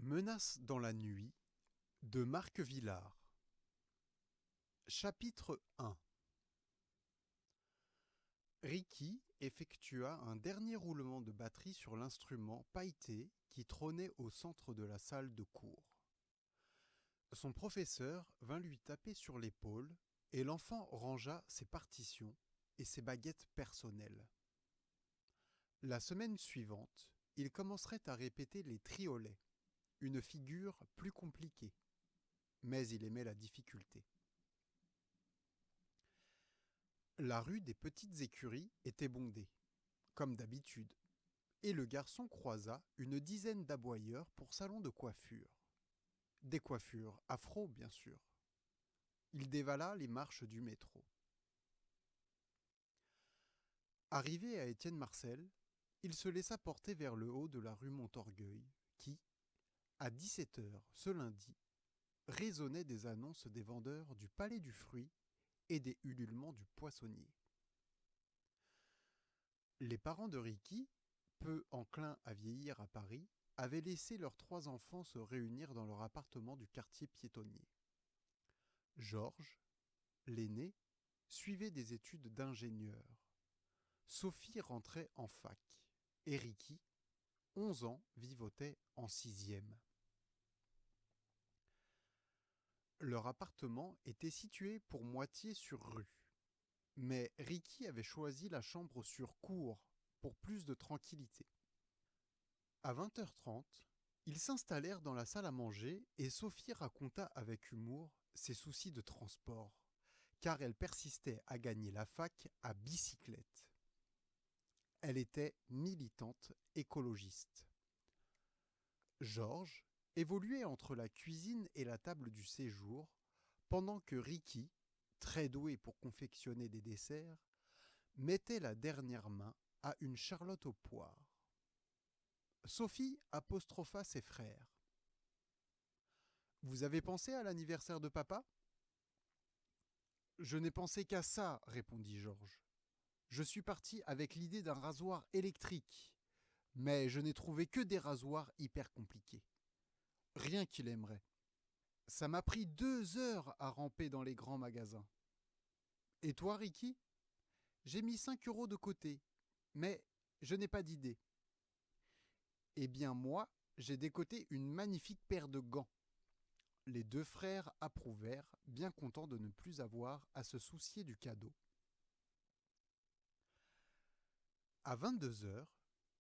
Menace dans la nuit de Marc Villard. Chapitre 1. Ricky effectua un dernier roulement de batterie sur l'instrument pailleté qui trônait au centre de la salle de cours. Son professeur vint lui taper sur l'épaule et l'enfant rangea ses partitions et ses baguettes personnelles. La semaine suivante, il commencerait à répéter les triolets, une figure plus compliquée, mais il aimait la difficulté. La rue des Petites Écuries était bondée, comme d'habitude, et le garçon croisa une dizaine d'aboyeurs pour salon de coiffure. Des coiffures afro, bien sûr. Il dévala les marches du métro. Arrivé à Étienne-Marcel, il se laissa porter vers le haut de la rue Montorgueil, qui, à 17h ce lundi, résonnait des annonces des vendeurs du Palais du Fruit et des ululements du poissonnier. Les parents de Ricky, peu enclins à vieillir à Paris, avaient laissé leurs 3 enfants se réunir dans leur appartement du quartier piétonnier. Georges, l'aîné, suivait des études d'ingénieur. Sophie rentrait en fac. Et Ricky, 11 ans, vivotait en 6e. Leur appartement était situé pour moitié sur rue. Mais Ricky avait choisi la chambre sur cour pour plus de tranquillité. À 20h30, ils s'installèrent dans la salle à manger et Sophie raconta avec humour ses soucis de transport, car elle persistait à gagner la fac à bicyclette. Elle était militante écologiste. Georges évoluait entre la cuisine et la table du séjour, pendant que Ricky, très doué pour confectionner des desserts, mettait la dernière main à une charlotte aux poires. Sophie apostropha ses frères. « Vous avez pensé à l'anniversaire de papa ?»« Je n'ai pensé qu'à ça, répondit Georges. Je suis parti avec l'idée d'un rasoir électrique, mais je n'ai trouvé que des rasoirs hyper compliqués. Rien qu'il aimerait. Ça m'a pris 2 heures à ramper dans les grands magasins. Et toi, Ricky ? J'ai mis 5 € de côté, mais je n'ai pas d'idée. Eh bien moi, j'ai décoté une magnifique paire de gants. Les 2 frères approuvèrent, bien contents de ne plus avoir à se soucier du cadeau. À 22h,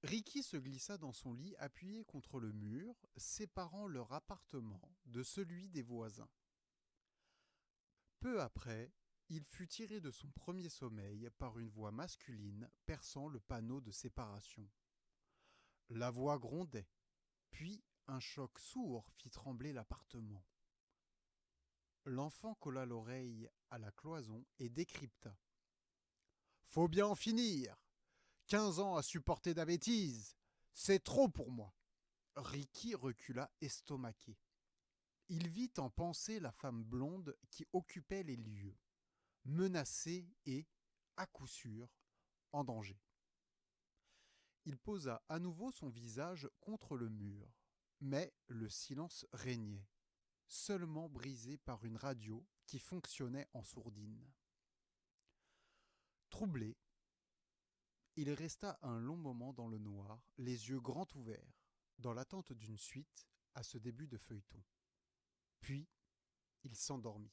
Ricky se glissa dans son lit appuyé contre le mur, séparant leur appartement de celui des voisins. Peu après, il fut tiré de son premier sommeil par une voix masculine perçant le panneau de séparation. La voix grondait, puis un choc sourd fit trembler l'appartement. L'enfant colla l'oreille à la cloison et décrypta. « Faut bien en finir ! 15 ans à supporter de la bêtise, c'est trop pour moi !» Ricky recula estomaqué. Il vit en pensée la femme blonde qui occupait les lieux, menacée et, à coup sûr, en danger. Il posa à nouveau son visage contre le mur, mais le silence régnait, seulement brisé par une radio qui fonctionnait en sourdine. Troublé, il resta un long moment dans le noir, les yeux grands ouverts, dans l'attente d'une suite à ce début de feuilleton. Puis, il s'endormit.